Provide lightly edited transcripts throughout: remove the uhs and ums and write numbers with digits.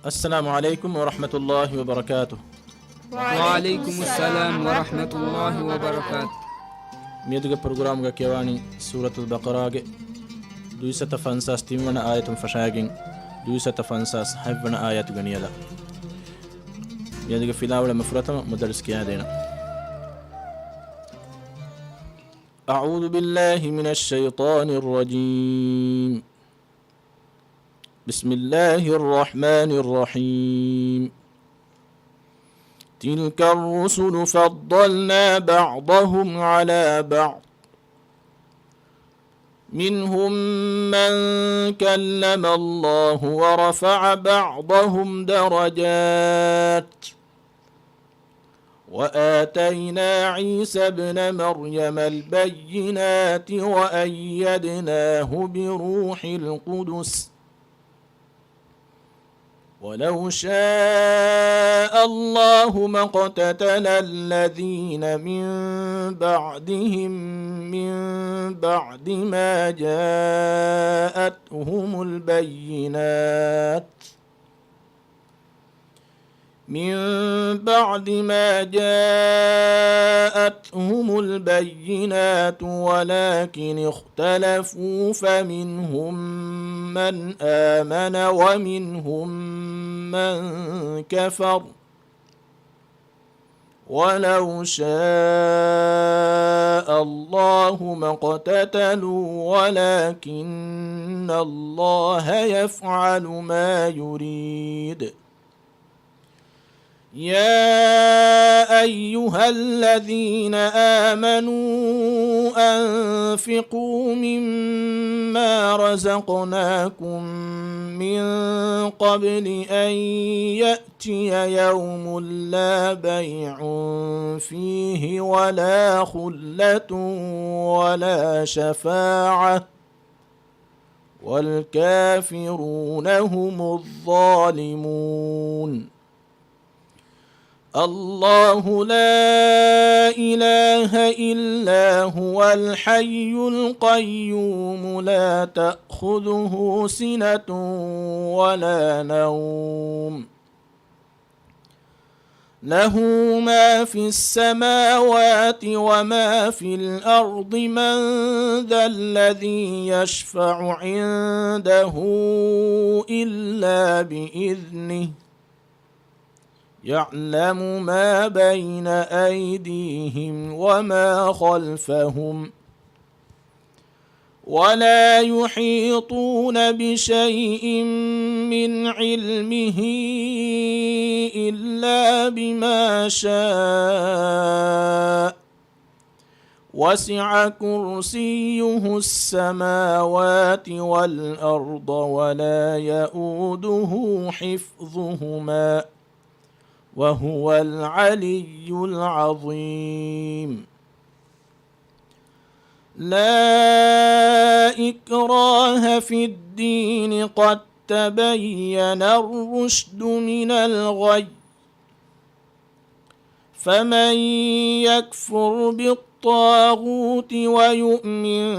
السلام عليكم ورحمة الله وبركاته. وعليكم السلام ورحمة الله وبركاته. ميدغ برنامج كيواني سورة البقرة دويسة فانساس تيمنا آية فشاقين دويسة فانساس حفنا آيات غنيلا ميدغ في الأول مفرطة مدرس كيادينا. أعوذ بالله من الشيطان الرجيم. بسم الله الرحمن الرحيم. تلك الرسل فضلنا بعضهم على بعض منهم من كلم الله ورفع بعضهم درجات وآتينا عيسى ابن مريم البينات وأيدناه بروح القدس ولو شاء الله ما اقتتل الذين من بعدهم من بعد ما جاءتهم البينات ولكن اختلفوا فمنهم من آمن ومنهم من كفر ولو شاء الله ما اقتتلوا ولكن الله يفعل ما يريد. يا أيها الذين آمنوا أنفقوا مما رزقناكم من قبل أن يأتي يوم لا بيع فيه ولا خلة ولا شفاعة والكافرون هم الظالمون. الله لا إله إلا هو الحي القيوم لا تأخذه سنة ولا نوم له ما في السماوات وما في الأرض من ذا الذي يشفع عنده إلا بإذنه يعلم ما بين أيديهم وما خلفهم ولا يحيطون بشيء من علمه إلا بما شاء وسع كرسيه السماوات والأرض ولا يؤوده حفظهما وهو العلي العظيم. لا إكراه في الدين قد تبين الرشد من الغي فمن يكفر بالطاغوت ويؤمن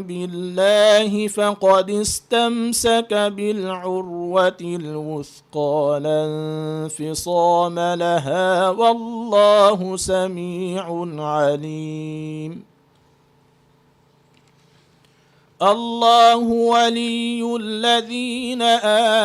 بالله فقد استمسك بالعروة الوثقى لا انفصام لها والله سميع عليم. الله ولي الذين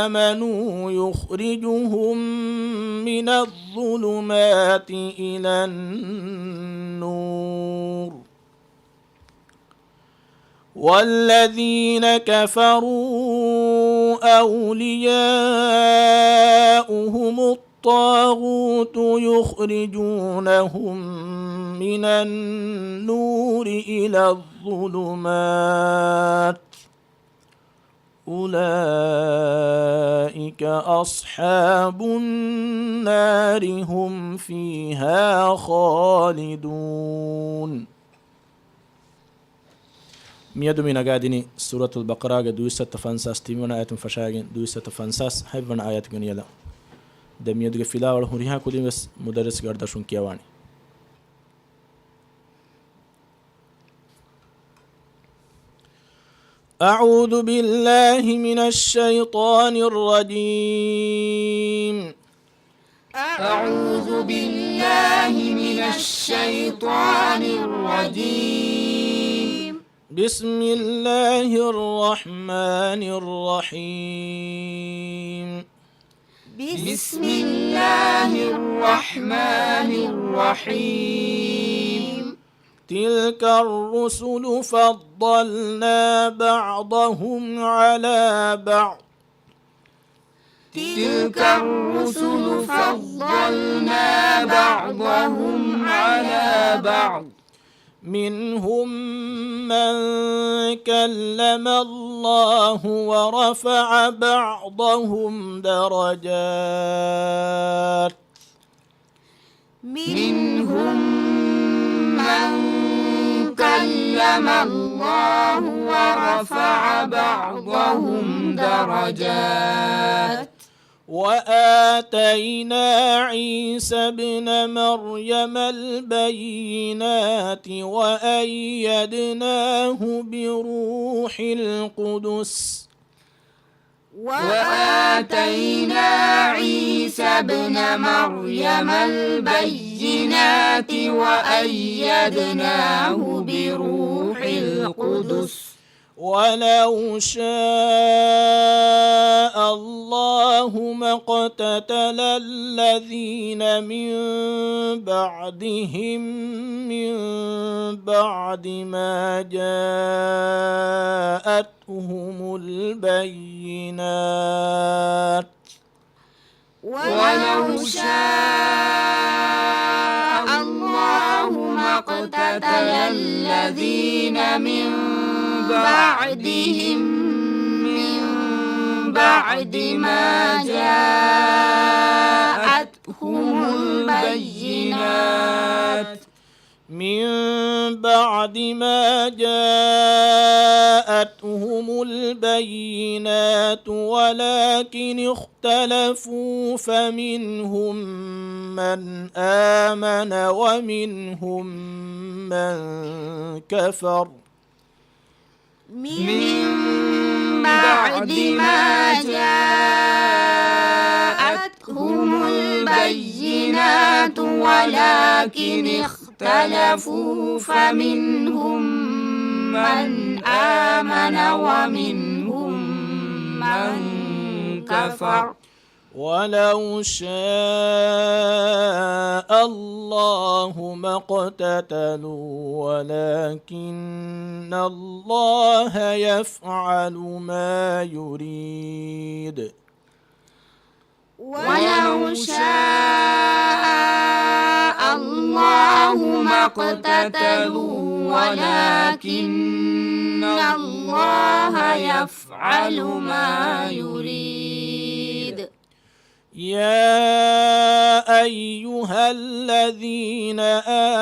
آمنوا يخرجهم من الظلمات إلى النور والذين كفروا أولياؤهم الطاغوت يخرجونهم من النور إلى الظلمات أولئك أصحاب النار هم فيها خالدون. ميادو من أجادني سورة البقرة دويسة فانساس تيمونا آيات فشاقين دويسة فانساس حيفن آيات غنيلا دميادو فيلا والهوريها كودين بس مدرس قردشون كيواني. أعوذ بالله من الشيطان الرجيم. أعوذ بالله من الشيطان الرجيم. بسم الله الرحمن الرحيم. بسم الله الرحمن الرحيم. تلك الرسل فضلنا بعضهم على بعض. تلك الرسل فضلنا بعضهم على بعض. منهم من كلم الله ورفع بعضهم درجات. منهم من كلم الله ورفع بعضهم درجات. وآتينا عيسى ابن مريم البينات وأيدناه بروح القدس. وآتينا عيسى ابن مريم البينات وأيدناه بروح القدس. ولو شاء الله ما اقتتل الذين من بعدهم من بعد ما جاءتهم البينات. ولو شاء الله ما اقتتل الذين من بعدهم من بعد ما جاءتهم البينات. من بعد ما جاءتهم البينات ولكن اختلفوا فمنهم من آمن ومنهم من كفر. من بعد ما جاءتهم البينات ولكن اختلفوا فمنهم من آمن ومنهم من كفر. ولو شاء الله ما اقتتلوا ولكن الله يفعل ما يريد. ولو شاء الله ما اقتتلوا ولكن الله يفعل ما يريد. يا أيها الذين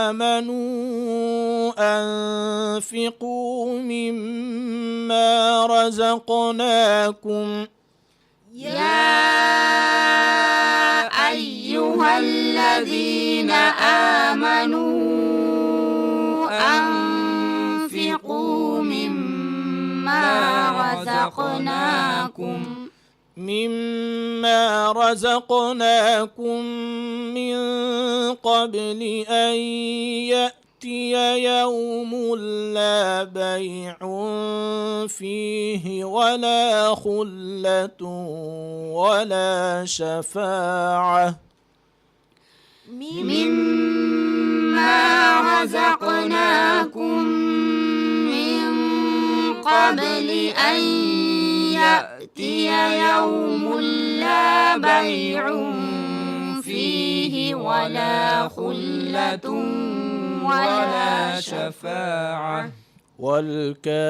آمنوا أنفقوا مما رزقناكم. يا أيها الذين آمنوا أنفقوا مما رزقناكم من قبل أن يأتي يوم لا بيع فيه ولا خلة ولا شفاعة. مما رزقناكم من قبل أن يأتي يوم لا بيع فيه ولا خلة ولا شفاعة والكافرون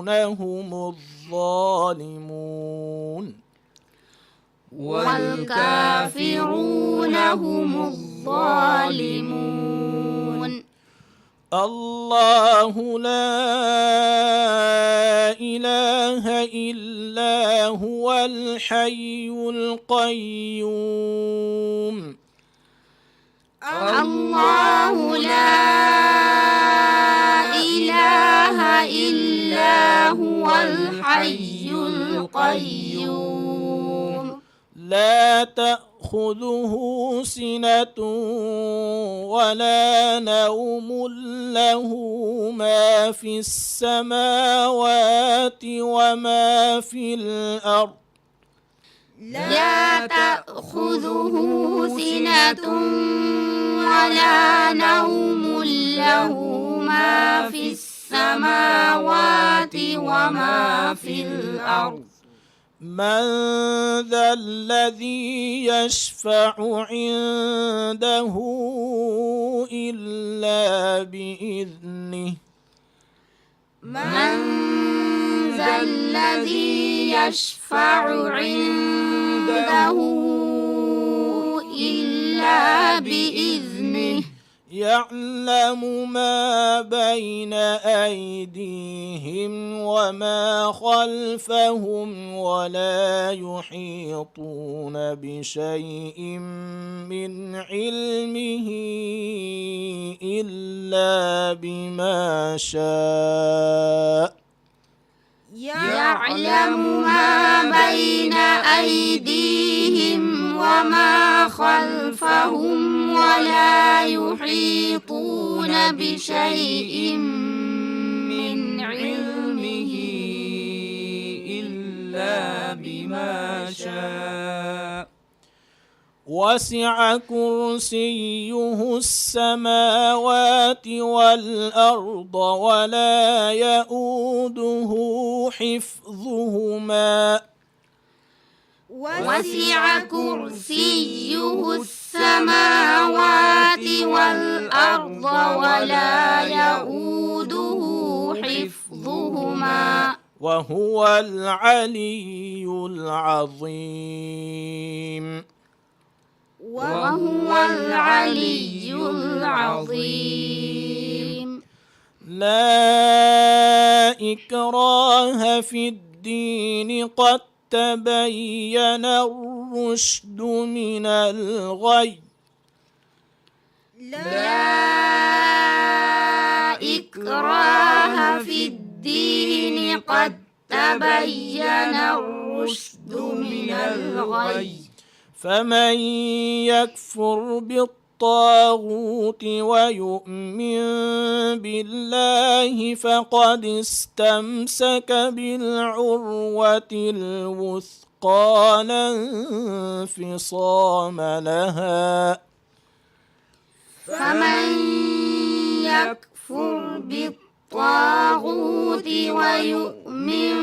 هم الظالمون. والكافرون هم الظالمون. الله لا إله إلا هو الحي القيوم. الله لا إله إلا هو الحي القيوم لا تأخذه سنة ولا نوم له ما في السماوات وما في الأرض لا تأخذه سنة ولا نوم له ما في السماوات وما في الأرض من ذا الذي يشفع عنده إلا بإذنه من ذا الذي يشفع عنده إلا بإذنه يعلم ما بين أيديهم وما خلفهم ولا يحيطون بشيء من علمه إلا بما شاء يعلم ما بين أيديهم وما خلفهم ولا يحيطون بشيء من علمه إلا بما شاء وسع كرسيه السماوات والأرض ولا يؤوده حفظهما وسع كرسيه السماوات والأرض ولا يؤوده حفظهما وهو العلي العظيم وهو العلي العظيم لا إكراه في الدين قد تبين الرشد من الغي لا إكراه في الدين قد تبين الرشد من الغي فمن يكفر بالطاغوت ويؤمن بالله فقد استمسك بالعروة الوثقى لا انفصام لها فمن يكفر بالطاغوت ويؤمن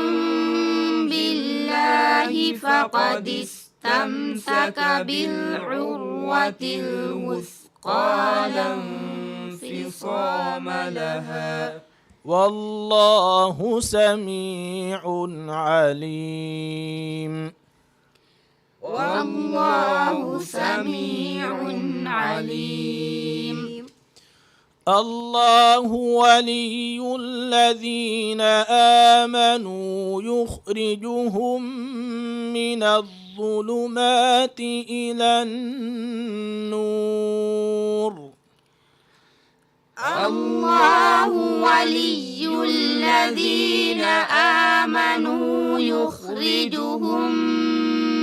بالله فقد استمسك بالعروة الوثقى لا انفصام لها والله سميع عليم والله سميع عليم الله ولي الذين آمنوا يخرجهم من الظلمات إلى النور الله ولي الذين آمنوا يخرجهم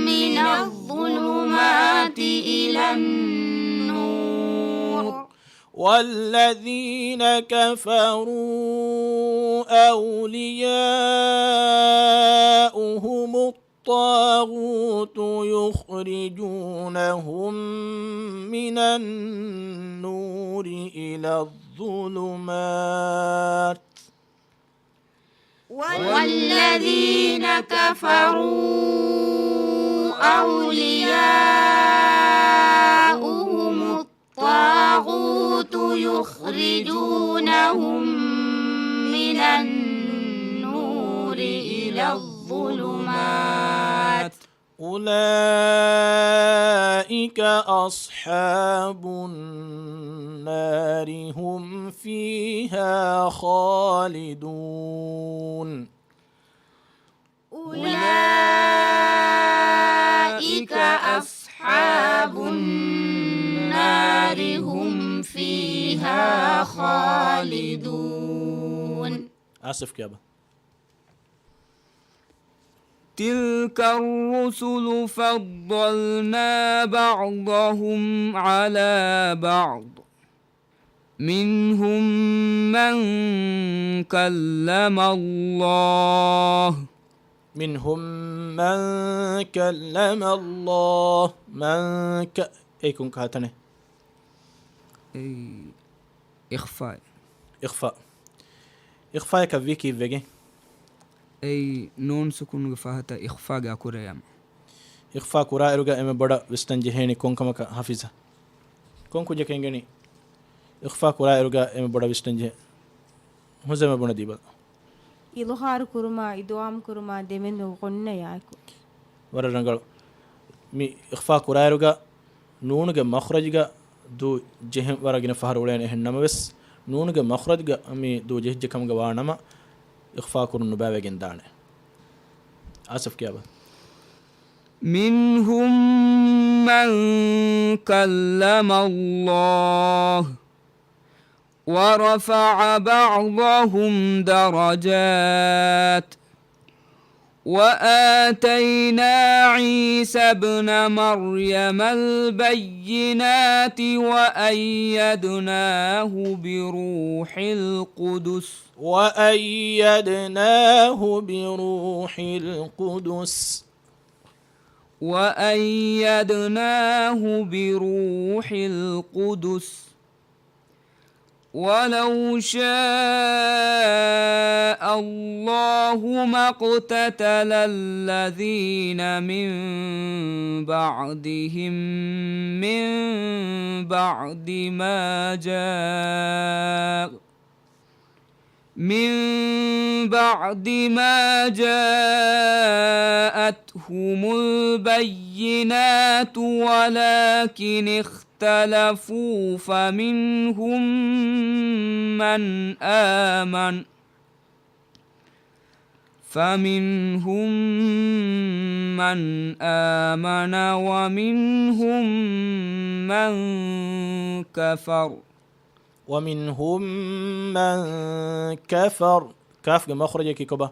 من الظلمات إلى النور والذين كفروا أولياؤهم الطاغوت يخرجونهم من النور إلى الظلمات والذين كفروا أولياؤهم الطاغوت يخرجونهم من النور إلى الظلمات أولئك أصحاب النار هم فيها خالدون أولئك أصحاب النار هم فيها خالدون آسف كيابا تلك الرسل فضلنا بعضهم على بعض منهم من كلم الله منهم من كلم الله أيكون كهاتنه إخفاء إخفاء كفيكي فيجي أي نون سكون فهتا إخفاء كوريام إخفاء كورا إرجع إما بڑا وستنجهني كون كما حافظة كون كوجا كينغني إخفاء كورا إرجع إما بڑا وستنجه هزم بنا ديبا إظهار كرما إدوام كرما دمن قلنا ياكو ورا رنگل مي إخفاء كورا إرجع نونغ مخرجغا دو جهم ورغين فهر ولين إهنما بس نونغ مخرجغا مي دو جه جكمغا وانما إخفاء كرن نباوغين دانه آسف كيا با منهم من كلم الله ورفع بعضهم درجات وآتينا عيسى ابن مريم البينات وأيدناه بروح القدس ولو شاء الله ما اقتتل الذين من بعدهم من بعد ما جاءتهم البينات ولكن اختلفوا فمنهم من آمن ومنهم من كفر كاف مخرجك كبا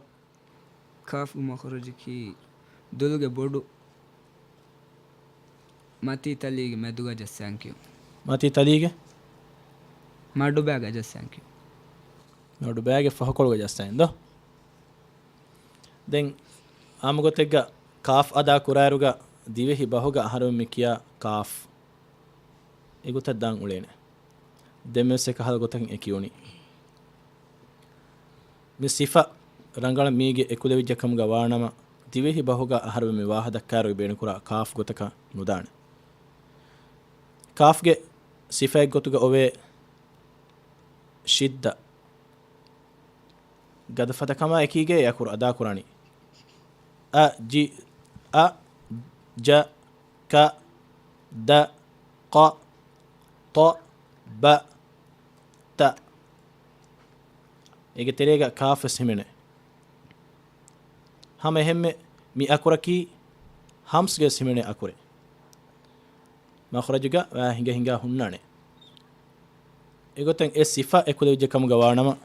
كاف مخرجك دلغ بودو ماتي تليغ مدوغا جسانكيو ماتي تليغ مادو باغا جسانكيو مادو باغ فهكولغا جسان دෙන් ආමගොතෙග්ග කාෆ් අදා කුරාරුග දිවෙහි බහුග අහරම මිකියා කාෆ් එගොත දන් උලේන දෙමෙස් එක හල ගොතකින් එකියෝනි මි සිෆා රංගල මීගේ එකුලෙ විජ්ජකම් ගවානම දිවෙහි බහුග අහරම මි වාහ දක්කාරු බේන කුරා කාෆ් ගොතක නුදාන කාෆ්ගේ සිෆා ගොතුග ඔවේ ශිද්ද ගදෆත කම එකීගේ යකුර අදා කුරානි أ ج ك د ق ط ب ت إيجي تريجا كاف سمنة هم مي أكوركي همس جا سمنة أكوري ما خرجوا هنگا هنانه إيجو تين الصفة أكله يجي كم جوارنما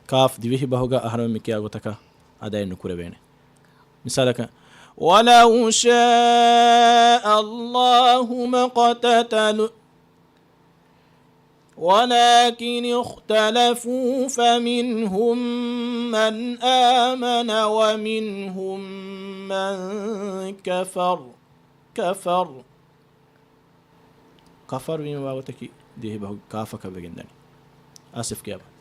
كاف دبيه بهوجا أهرم مكيا غوتكا أداي نكورة بينه مثالك ولو شاء الله ما اقتتلوا ولكن اختلفوا فمنهم من آمن ومنهم من كفر بما باوتكي ديه بهو كافك بجندني آسف كيابا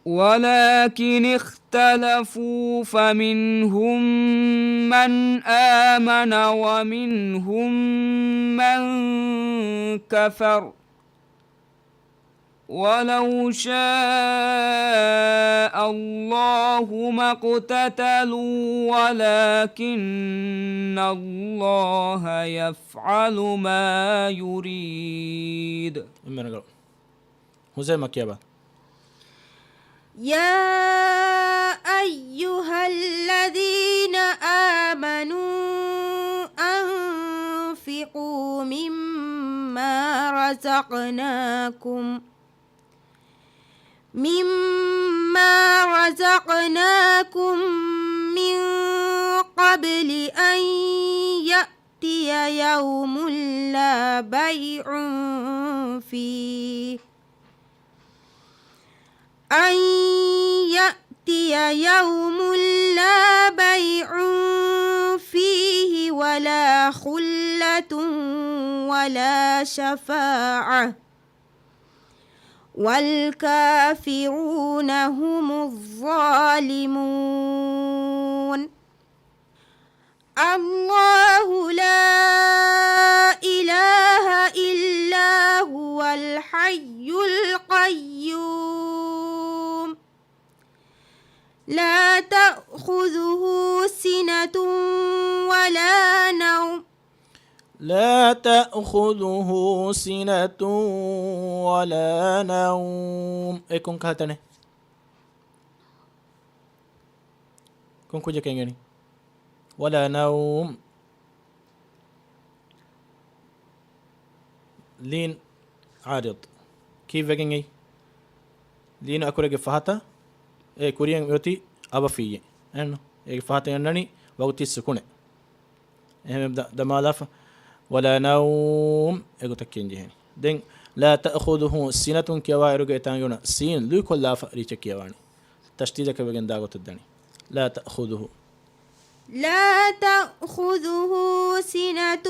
ولكن اختلفوا فمنهم من آمن ومنهم من كفر ولو شاء الله ما اقتتلوا ولكن الله يفعل ما يريد هزي مكيابا يا أيها الذين آمنوا أنفقوا مما رزقناكم من قبل أن يأتي يوم لا بيع فيه ولا خلة ولا شفاعة والكافرون هم الظالمون. الله لا إله إلا هو الحي القيوم لا تأخذه سنة ولا نوم لا تأخذه سنة ولا نوم. كون كهتنه كون كوجا كينغني ولا نوم. لين عارض كيف بقيني لين أكورك فهتا كوريان يوتي أبا فيه إنه فهتا إنني وقتي السكونة يبدأ دمالف ولا نوم تكين جهني دين لا تأخذه سنة كيوائر جيتانيونا سين لو كل لا فريتش كيواني تشتيدك بجن داغوت الدني لا تأخذه سنة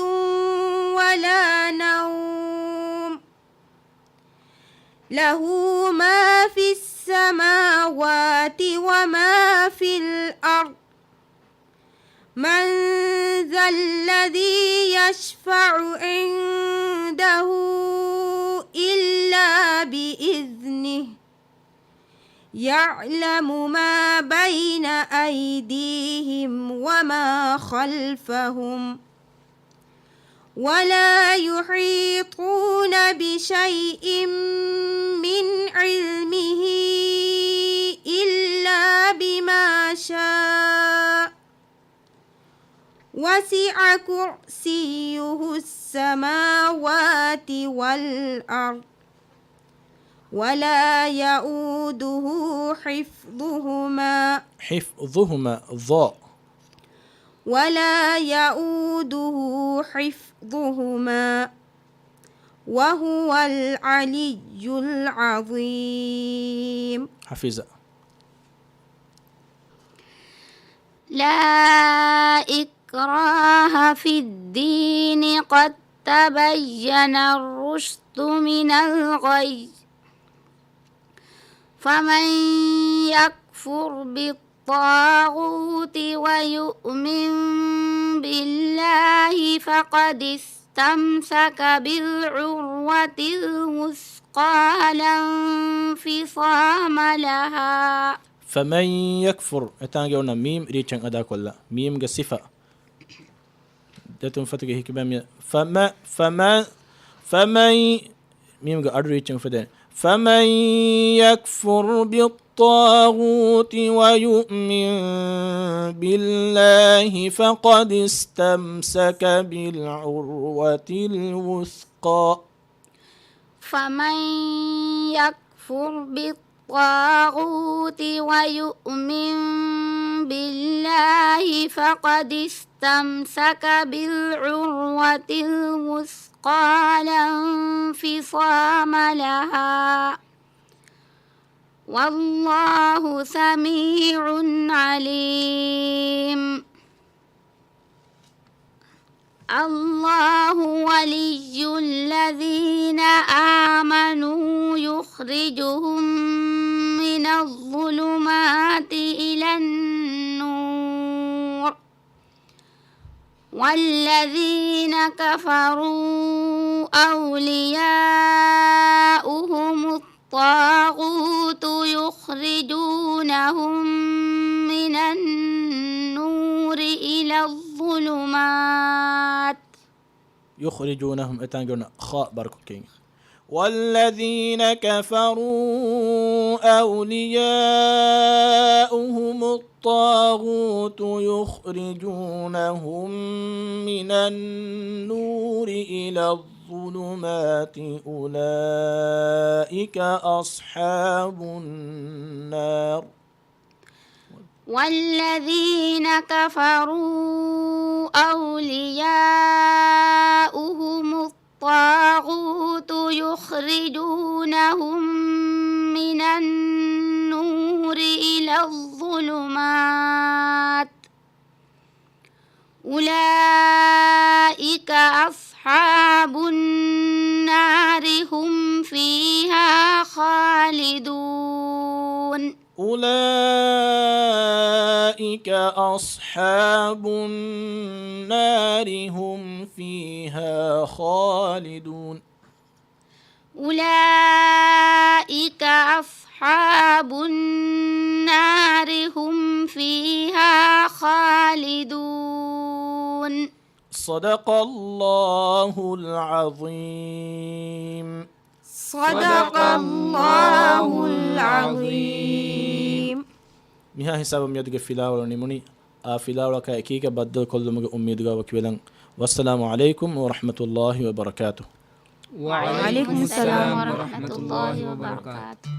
ولا نوم له ما في السماوات وما في الأرض من ذا الذي يشفع عنده إلا بإذنه يعلم ما بين أيديهم وما خلفهم ولا يحيطون بشيء من علمه إلا بما شاء وسع كرسيه السماوات والأرض ولا يؤوده حفظهما ضاء ولا يؤوده حفظهما وهو العلي العظيم. حفيظة. لا إكراه في الدين قد تبين الرشد من الغي فمن يكفر بالطاغوت ويؤمن بالله فقد استمسك بالعروة الوثقى لا انفصام لها. فمن يكفر اتانجونا ميم ريتشن ادا كلها ميم صفة دتون فتك هيك بام فمن ميم اد ريتشن فدان فمن يكفر بالطاغوت ويؤمن بالله فقد استمسك بالعروة الوثقى. فمن يكفر بالطاغوت ويؤمن بالله فقد استمسك بالعروة الوثقى لا انفصام لها والله سميع عليم. الله ولي الذين آمنوا يخرجهم من الظلمات إلى النور والذين كفروا أولياؤهم الطاغوت يخرجونهم من النور إلى الظلمات. يخرجونهم اتانجونا خاء بركو كينغ. والذين كفروا أولياؤهم الطاغوت يخرجونهم من النور إلى الظلمات أولئك أصحاب النار. والذين كفروا أولياؤهم الطاغوت يخرجونهم من النور إلى الظلمات أولئك أصحاب النار هم فيها خالدون أولئك أصحاب النار هم فيها خالدون أولئك أصحاب النار هم فيها خالدون صدق الله العظيم صدق الله العظيم. මිහා හිසාබම් යදුගේ ෆිලාවල නිමුනි ආ ෆිලාවලක එකීක බද්දල් කොල්ලුමගේ උම්මීදුගාව කිවලන් වස්සලාමු අලයිකුම් වරහමතුල්ලාහි වබරකාතුහ්. وعليكم السلام ورحمة الله وبركاته.